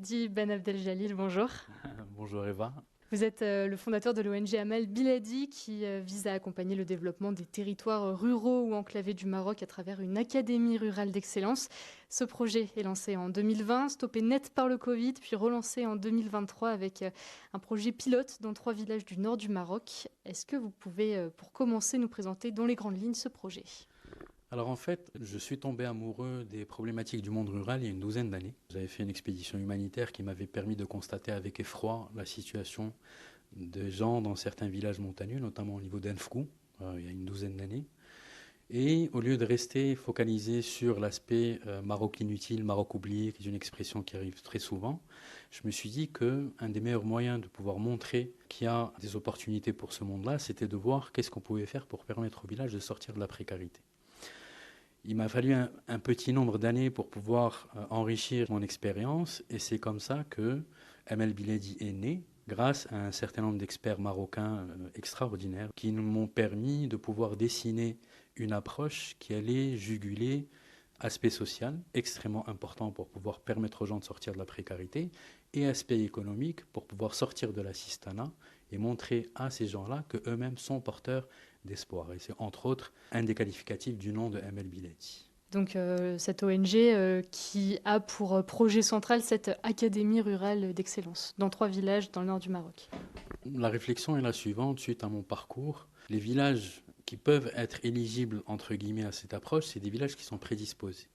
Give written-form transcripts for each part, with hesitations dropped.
Mehdi Ben Abdeljalil, bonjour. Bonjour Eva. Vous êtes le fondateur de l'ONG Amal Biladi qui vise à accompagner le développement des territoires ruraux ou enclavés du Maroc à travers une académie rurale d'excellence. Ce projet est lancé en 2020, stoppé net par le Covid, puis relancé en 2023 avec un projet pilote dans 3 villages du nord du Maroc. Est-ce que vous pouvez, pour commencer, nous présenter dans les grandes lignes ce projet? Alors en fait, je suis tombé amoureux des problématiques du monde rural il y a une douzaine d'années. J'avais fait une expédition humanitaire qui m'avait permis de constater avec effroi la situation des gens dans certains villages montagneux, notamment au niveau d'Enfkou, il y a une douzaine d'années. Et au lieu de rester focalisé sur l'aspect Maroc inutile, Maroc oublié, qui est une expression qui arrive très souvent, je me suis dit qu'un des meilleurs moyens de pouvoir montrer qu'il y a des opportunités pour ce monde-là, c'était de voir qu'est-ce qu'on pouvait faire pour permettre au village de sortir de la précarité. Il m'a fallu un petit nombre d'années pour pouvoir enrichir mon expérience et c'est comme ça que ML Biledi est né grâce à un certain nombre d'experts marocains extraordinaires qui m'ont permis de pouvoir dessiner une approche qui allait juguler aspect social extrêmement important pour pouvoir permettre aux gens de sortir de la précarité et aspect économique pour pouvoir sortir de l'assistanat et montrer à ces gens-là qu'eux-mêmes sont porteurs d'espoir. Et c'est entre autres un des qualificatifs du nom de ML Bileti. Donc cette ONG qui a pour projet central cette académie rurale d'excellence dans 3 villages dans le nord du Maroc. La réflexion est la suivante, suite à mon parcours. Les villages qui peuvent être éligibles, entre guillemets, à cette approche, c'est des villages qui sont prédisposés.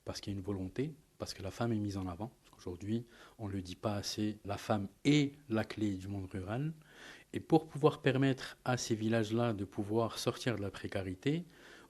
Parce qu'il y a une volonté, parce que la femme est mise en avant. Aujourd'hui, on ne le dit pas assez, la femme est la clé du monde rural. Et pour pouvoir permettre à ces villages-là de pouvoir sortir de la précarité,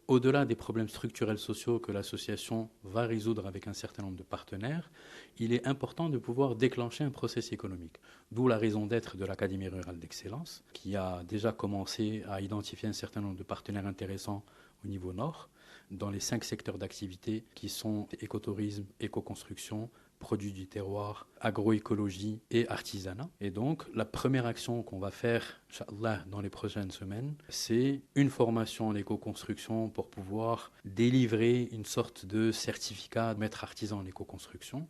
au-delà des problèmes structurels sociaux que l'association va résoudre avec un certain nombre de partenaires, il est important de pouvoir déclencher un processus économique. D'où la raison d'être de l'Académie rurale d'excellence, qui a déjà commencé à identifier un certain nombre de partenaires intéressants au niveau nord, dans les 5 secteurs d'activité qui sont écotourisme, éco-construction, produits du terroir, agroécologie et artisanat. Et donc, la première action qu'on va faire, Inch'Allah, dans les prochaines semaines, c'est une formation en éco-construction pour pouvoir délivrer une sorte de certificat de maître artisan en éco-construction.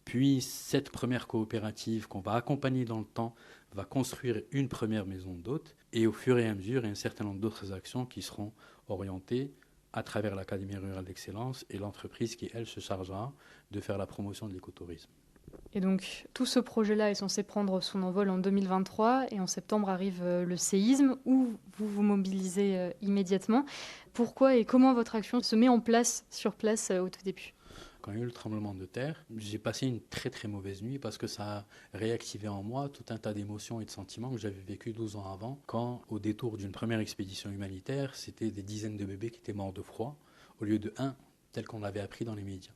Puis, cette première coopérative qu'on va accompagner dans le temps va construire une première maison d'hôtes. Et au fur et à mesure, il y a un certain nombre d'autres actions qui seront orientées à travers l'Académie rurale d'excellence et l'entreprise qui, elle, se chargera de faire la promotion de l'écotourisme. Et donc tout ce projet-là est censé prendre son envol en 2023 et en septembre arrive le séisme où vous vous mobilisez immédiatement. Pourquoi et comment votre action se met en place sur place au tout début? Quand il y a eu le tremblement de terre, j'ai passé une très très mauvaise nuit parce que ça a réactivé en moi tout un tas d'émotions et de sentiments que j'avais vécu 12 ans avant, quand au détour d'une première expédition humanitaire, c'était des dizaines de bébés qui étaient morts de froid, au lieu de un, tel qu'on l'avait appris dans les médias.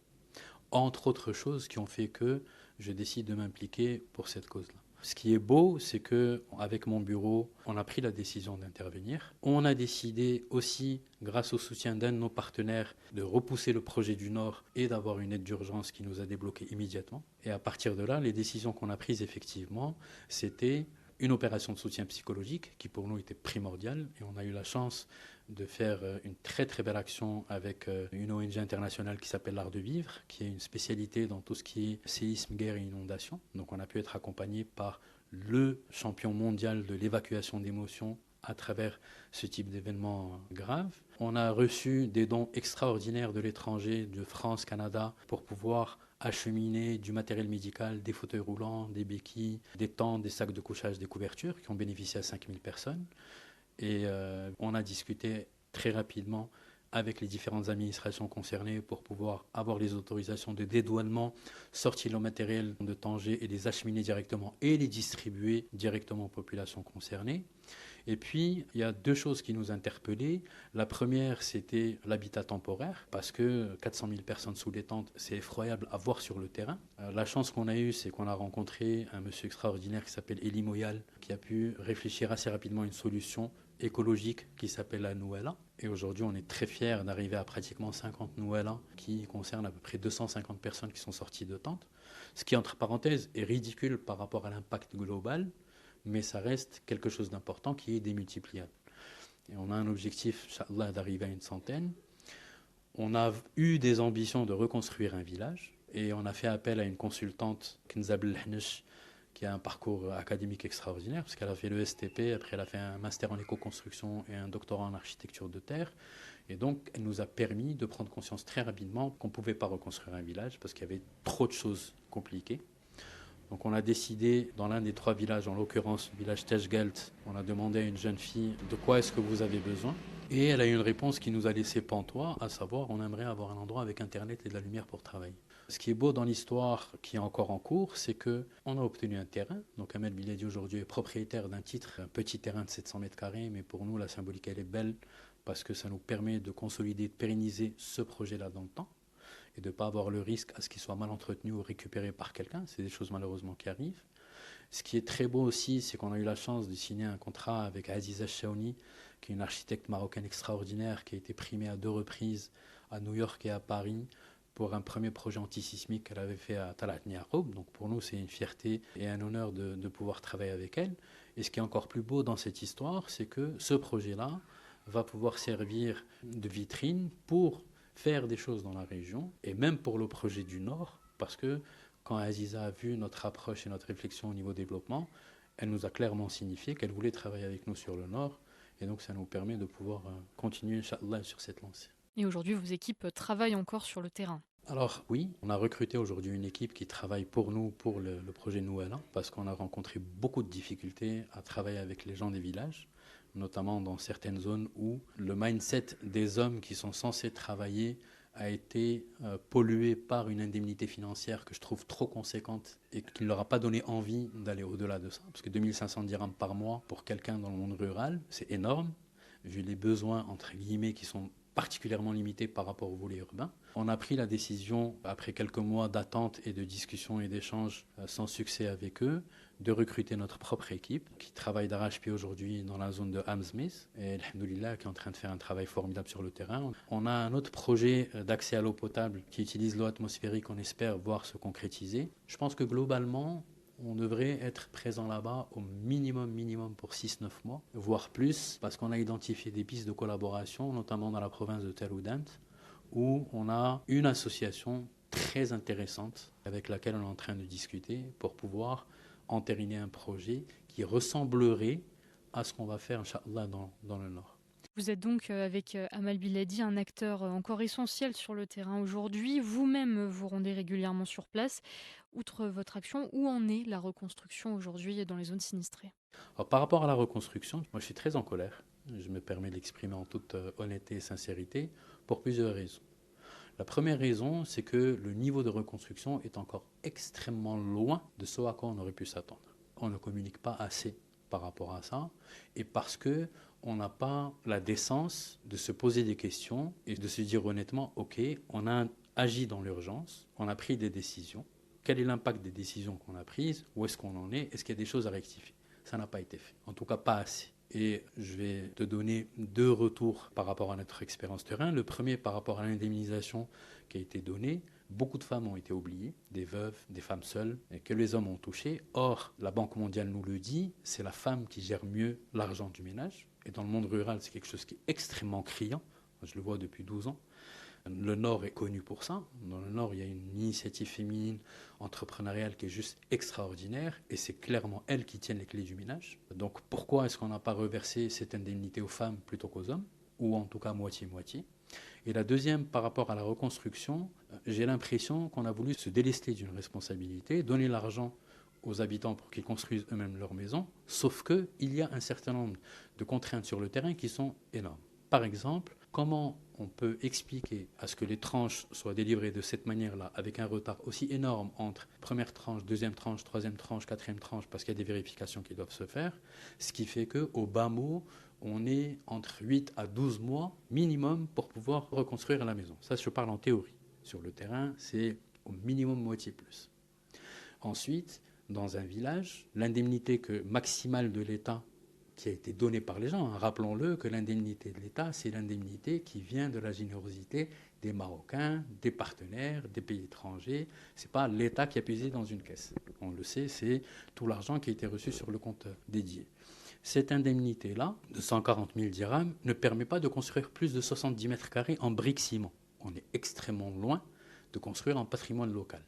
Entre autres choses qui ont fait que je décide de m'impliquer pour cette cause-là. Ce qui est beau, c'est que avec mon bureau, on a pris la décision d'intervenir. On a décidé aussi, grâce au soutien d'un de nos partenaires, de repousser le projet du Nord et d'avoir une aide d'urgence qui nous a débloqué immédiatement. Et à partir de là, les décisions qu'on a prises effectivement, c'était une opération de soutien psychologique qui pour nous était primordiale et on a eu la chance de faire une très très belle action avec une ONG internationale qui s'appelle l'Art de Vivre, qui est une spécialité dans tout ce qui est séisme, guerre et inondation. Donc on a pu être accompagné par le champion mondial de l'évacuation d'émotions à travers ce type d'événements graves. On a reçu des dons extraordinaires de l'étranger, de France, Canada, pour pouvoir acheminer du matériel médical, des fauteuils roulants, des béquilles, des tentes, des sacs de couchage, des couvertures qui ont bénéficié à 5000 personnes. Et on a discuté très rapidement avec les différentes administrations concernées pour pouvoir avoir les autorisations de dédouanement, sortir le matériel de Tanger et les acheminer directement et les distribuer directement aux populations concernées. Et puis, il y a 2 choses qui nous interpellaient. La première, c'était l'habitat temporaire, parce que 400 000 personnes sous les tentes, c'est effroyable à voir sur le terrain. La chance qu'on a eue, c'est qu'on a rencontré un monsieur extraordinaire qui s'appelle Elie Moyal, qui a pu réfléchir assez rapidement à une solution écologique qui s'appelle la Nouella. Et aujourd'hui, on est très fiers d'arriver à pratiquement 50 Nouella qui concernent à peu près 250 personnes qui sont sorties de tentes. Ce qui, entre parenthèses, est ridicule par rapport à l'impact global, mais ça reste quelque chose d'important qui est démultipliable. Et on a un objectif, Inch'Allah, d'arriver à une centaine. On a eu des ambitions de reconstruire un village. Et on a fait appel à une consultante, Kenza Belhnesh, qui a un parcours académique extraordinaire, parce qu'elle a fait le STP, après elle a fait un master en éco-construction et un doctorat en architecture de terre. Et donc, elle nous a permis de prendre conscience très rapidement qu'on ne pouvait pas reconstruire un village, parce qu'il y avait trop de choses compliquées. Donc on a décidé, dans l'un des 3 villages, en l'occurrence le village Tejgelt, on a demandé à une jeune fille de quoi est-ce que vous avez besoin. Et elle a eu une réponse qui nous a laissé pantois, à savoir on aimerait avoir un endroit avec internet et de la lumière pour travailler. Ce qui est beau dans l'histoire qui est encore en cours, c'est qu'on a obtenu un terrain. Donc Amel Biladi aujourd'hui est propriétaire d'un titre, un petit terrain de 700 mètres carrés, mais pour nous la symbolique elle est belle parce que ça nous permet de consolider, de pérenniser ce projet-là dans le temps et de ne pas avoir le risque à ce qu'il soit mal entretenu ou récupéré par quelqu'un. C'est des choses malheureusement qui arrivent. Ce qui est très beau aussi, c'est qu'on a eu la chance de signer un contrat avec Aziza Chaouni, qui est une architecte marocaine extraordinaire, qui a été primée à 2 reprises à New York et à Paris pour un premier projet antisismique qu'elle avait fait à Talat Niaroub. Donc pour nous, c'est une fierté et un honneur de pouvoir travailler avec elle. Et ce qui est encore plus beau dans cette histoire, c'est que ce projet-là va pouvoir servir de vitrine pour faire des choses dans la région, et même pour le projet du Nord, parce que quand Aziza a vu notre approche et notre réflexion au niveau développement, elle nous a clairement signifié qu'elle voulait travailler avec nous sur le Nord, et donc ça nous permet de pouvoir continuer, Inch'Allah, sur cette lancée. Et aujourd'hui, vos équipes travaillent encore sur le terrain? Alors oui, on a recruté aujourd'hui une équipe qui travaille pour nous, pour le projet Nouala, parce qu'on a rencontré beaucoup de difficultés à travailler avec les gens des villages, notamment dans certaines zones où le mindset des hommes qui sont censés travailler a été pollué par une indemnité financière que je trouve trop conséquente et qui ne leur a pas donné envie d'aller au-delà de ça. Parce que 2500 dirhams par mois pour quelqu'un dans le monde rural, c'est énorme, vu les besoins, entre guillemets, qui sont particulièrement limités par rapport au volet urbain. On a pris la décision, après quelques mois d'attente et de discussion et d'échanges sans succès avec eux, de recruter notre propre équipe qui travaille d'arrache-pied aujourd'hui dans la zone de Hamzmis et alhamdoulilah qui est en train de faire un travail formidable sur le terrain. On a un autre projet d'accès à l'eau potable qui utilise l'eau atmosphérique, on espère voir se concrétiser. Je pense que globalement, on devrait être présent là-bas au minimum pour 6-9 mois, voire plus, parce qu'on a identifié des pistes de collaboration, notamment dans la province de Tel Oudant, où on a une association très intéressante avec laquelle on est en train de discuter pour pouvoir entériner un projet qui ressemblerait à ce qu'on va faire, Inch'Allah, dans le Nord. Vous êtes donc avec Amal Biladi un acteur encore essentiel sur le terrain aujourd'hui. Vous-même vous rendez régulièrement sur place. Outre votre action, où en est la reconstruction aujourd'hui dans les zones sinistrées? Alors, par rapport à la reconstruction, moi je suis très en colère. Je me permets de l'exprimer en toute honnêteté et sincérité pour plusieurs raisons. La première raison, c'est que le niveau de reconstruction est encore extrêmement loin de ce à quoi on aurait pu s'attendre. On ne communique pas assez par rapport à ça, et parce que on n'a pas la décence de se poser des questions et de se dire honnêtement, ok, on a agi dans l'urgence, on a pris des décisions. Quel est l'impact des décisions qu'on a prises? Où est-ce qu'on en est? Est-ce qu'il y a des choses à rectifier? Ça n'a pas été fait. En tout cas, pas assez. Et je vais te donner 2 retours par rapport à notre expérience terrain. Le premier, par rapport à l'indemnisation qui a été donnée. Beaucoup de femmes ont été oubliées, des veuves, des femmes seules, et que les hommes ont touché. Or, la Banque mondiale nous le dit, c'est la femme qui gère mieux l'argent du ménage. Et dans le monde rural, c'est quelque chose qui est extrêmement criant. Je le vois depuis 12 ans. Le Nord est connu pour ça. Dans le Nord, il y a une initiative féminine entrepreneuriale qui est juste extraordinaire et c'est clairement elles qui tiennent les clés du ménage. Donc pourquoi est-ce qu'on n'a pas reversé cette indemnité aux femmes plutôt qu'aux hommes? Ou en tout cas moitié-moitié. Et la deuxième, par rapport à la reconstruction, j'ai l'impression qu'on a voulu se délester d'une responsabilité, donner l'argent aux habitants pour qu'ils construisent eux-mêmes leur maison, sauf qu'il y a un certain nombre de contraintes sur le terrain qui sont énormes. Par exemple, comment on peut expliquer à ce que les tranches soient délivrées de cette manière-là, avec un retard aussi énorme entre première tranche, deuxième tranche, troisième tranche, quatrième tranche, parce qu'il y a des vérifications qui doivent se faire, ce qui fait qu'au bas mot, on est entre 8 à 12 mois minimum pour pouvoir reconstruire la maison. Ça, je parle en théorie. Sur le terrain, c'est au minimum moitié plus. Ensuite, dans un village, l'indemnité maximale de l'État qui a été donnée par les gens. Rappelons-le que l'indemnité de l'État, c'est l'indemnité qui vient de la générosité des Marocains, des partenaires, des pays étrangers. Ce n'est pas l'État qui a puisé dans une caisse. On le sait, c'est tout l'argent qui a été reçu sur le compte dédié. Cette indemnité-là, de 140 000 dirhams, ne permet pas de construire plus de 70 mètres carrés en briques ciment. On est extrêmement loin de construire un patrimoine local.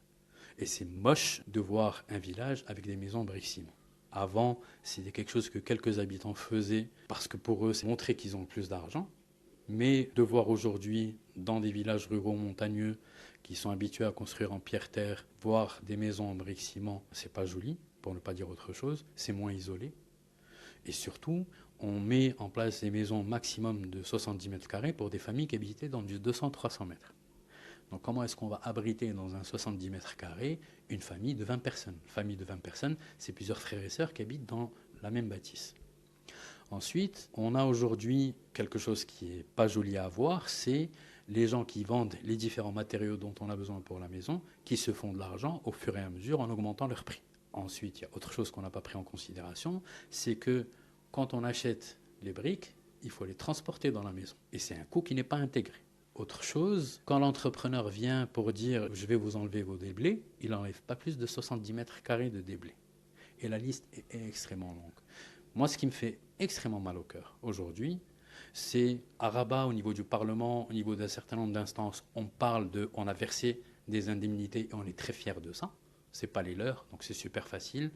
Et c'est moche de voir un village avec des maisons en briques-ciment. Avant, c'était quelque chose que quelques habitants faisaient parce que pour eux, c'est montrer qu'ils ont plus d'argent. Mais de voir aujourd'hui, dans des villages ruraux montagneux qui sont habitués à construire en pierre-terre, voir des maisons en briques-ciment, c'est pas joli, pour ne pas dire autre chose, c'est moins isolé. Et surtout, on met en place des maisons maximum de 70 mètres carrés pour des familles qui habitaient dans du 200-300 mètres. Donc comment est-ce qu'on va abriter dans un 70 mètres carrés une famille de 20 personnes? Une famille de 20 personnes, c'est plusieurs frères et sœurs qui habitent dans la même bâtisse. Ensuite, on a aujourd'hui quelque chose qui n'est pas joli à voir, c'est les gens qui vendent les différents matériaux dont on a besoin pour la maison, qui se font de l'argent au fur et à mesure en augmentant leur prix. Ensuite, il y a autre chose qu'on n'a pas pris en considération, c'est que quand on achète les briques, il faut les transporter dans la maison. Et c'est un coût qui n'est pas intégré. Autre chose, quand l'entrepreneur vient pour dire « je vais vous enlever vos déblais », il n'enlève pas plus de 70 mètres carrés de déblais. Et la liste est extrêmement longue. Moi, ce qui me fait extrêmement mal au cœur aujourd'hui, c'est à Rabat, au niveau du Parlement, au niveau d'un certain nombre d'instances, on a versé des indemnités et on est très fiers de ça. Ce n'est pas les leurs, donc c'est super facile.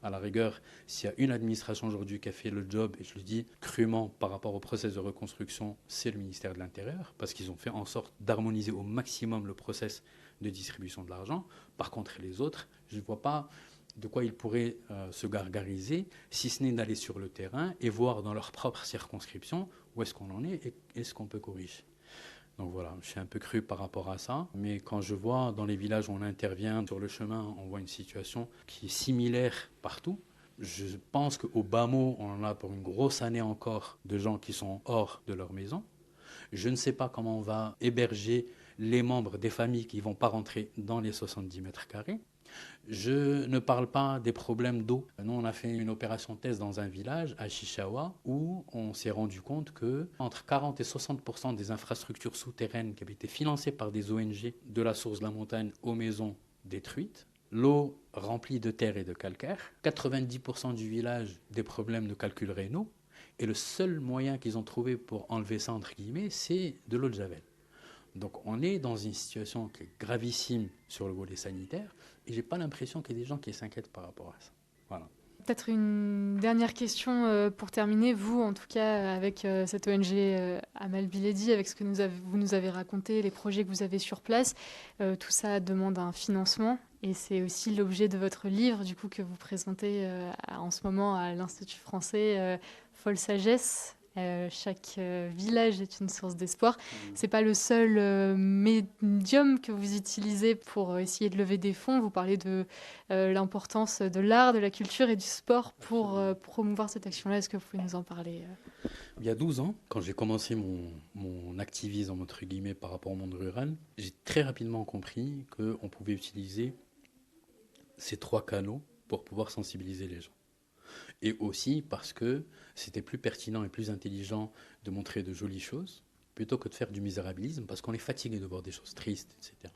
À la rigueur, s'il y a une administration aujourd'hui qui a fait le job, et je le dis crûment par rapport au process de reconstruction, c'est le ministère de l'Intérieur, parce qu'ils ont fait en sorte d'harmoniser au maximum le process de distribution de l'argent. Par contre, les autres, je ne vois pas de quoi ils pourraient se gargariser, si ce n'est d'aller sur le terrain et voir dans leur propre circonscription où est-ce qu'on en est et est-ce qu'on peut corriger. Donc voilà, je suis un peu cru par rapport à ça. Mais quand je vois dans les villages où on intervient, sur le chemin, on voit une situation qui est similaire partout. Je pense qu'au bas mot, on en a pour une grosse année encore de gens qui sont hors de leur maison. Je ne sais pas comment on va héberger les membres des familles qui ne vont pas rentrer dans les 70 mètres carrés. Je ne parle pas des problèmes d'eau. Nous, on a fait une opération test dans un village, à Chichawa, où on s'est rendu compte que entre 40 et 60% des infrastructures souterraines qui avaient été financées par des ONG de la source de la montagne aux maisons détruites, l'eau remplie de terre et de calcaire, 90% du village des problèmes de calcul rénaux, et le seul moyen qu'ils ont trouvé pour enlever ça, entre guillemets, c'est de l'eau de Javel. Donc on est dans une situation qui est gravissime sur le volet sanitaire et je n'ai pas l'impression qu'il y ait des gens qui s'inquiètent par rapport à ça. Voilà. Peut-être une dernière question pour terminer. Vous, en tout cas, avec cette ONG Amal Biledi, avec ce que vous nous avez raconté, les projets que vous avez sur place, tout ça demande un financement. Et c'est aussi l'objet de votre livre, du coup, que vous présentez en ce moment à l'Institut français, Folle Sagesse. Chaque village est une source d'espoir. C'est pas le seul médium que vous utilisez pour essayer de lever des fonds. Vous parlez de l'importance de l'art, de la culture et du sport pour promouvoir cette action-là. Est-ce que vous pouvez nous en parler Il y a 12 ans, quand j'ai commencé mon activisme entre guillemets par rapport au monde rural, j'ai très rapidement compris qu'on pouvait utiliser ces 3 canaux pour pouvoir sensibiliser les gens. Et aussi parce que c'était plus pertinent et plus intelligent de montrer de jolies choses plutôt que de faire du misérabilisme parce qu'on est fatigué de voir des choses tristes, etc.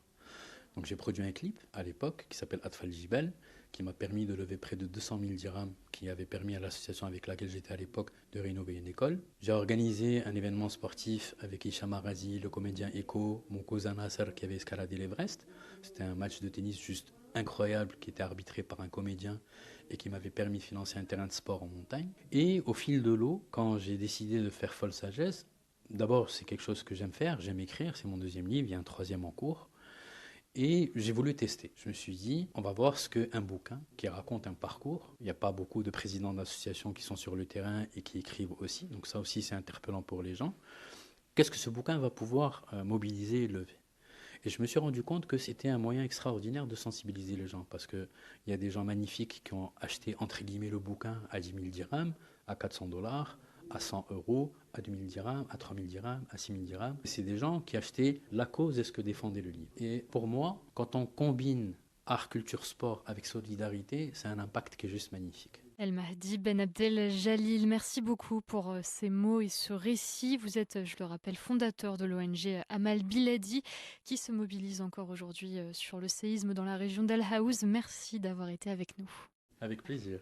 Donc j'ai produit un clip à l'époque qui s'appelle Atfal Jibel, qui m'a permis de lever près de 200 000 dirhams, qui avait permis à l'association avec laquelle j'étais à l'époque de rénover une école. J'ai organisé un événement sportif avec Hicham Arazi, le comédien Eko, mon cousin Nasser qui avait escaladé l'Everest. C'était un match de tennis juste incroyable qui était arbitré par un comédien et qui m'avait permis de financer un terrain de sport en montagne. Et au fil de l'eau, quand j'ai décidé de faire Folle Sagesse, d'abord c'est quelque chose que j'aime faire, j'aime écrire, c'est mon 2e livre, il y a un 3e en cours. Et j'ai voulu tester. Je me suis dit, on va voir ce qu'un bouquin qui raconte un parcours. Il n'y a pas beaucoup de présidents d'associations qui sont sur le terrain et qui écrivent aussi. Donc ça aussi, c'est interpellant pour les gens. Qu'est-ce que ce bouquin va pouvoir mobiliser et lever? Et je me suis rendu compte que c'était un moyen extraordinaire de sensibiliser les gens. Parce qu'il y a des gens magnifiques qui ont acheté, entre guillemets, le bouquin à 10 000 dirhams, à 400 $, à 100 €, à 2 000 dirhams, à 3 000 dirhams, à 6 000 dirhams. C'est des gens qui achetaient la cause et ce que défendait le livre. Et pour moi, quand on combine art, culture, sport avec solidarité, c'est un impact qui est juste magnifique. El Mahdi Ben Abdel Jalil, merci beaucoup pour ces mots et ce récit. Vous êtes, je le rappelle, fondateur de l'ONG Amal Biladi qui se mobilise encore aujourd'hui sur le séisme dans la région d'Al Haouz. Merci d'avoir été avec nous. Avec plaisir.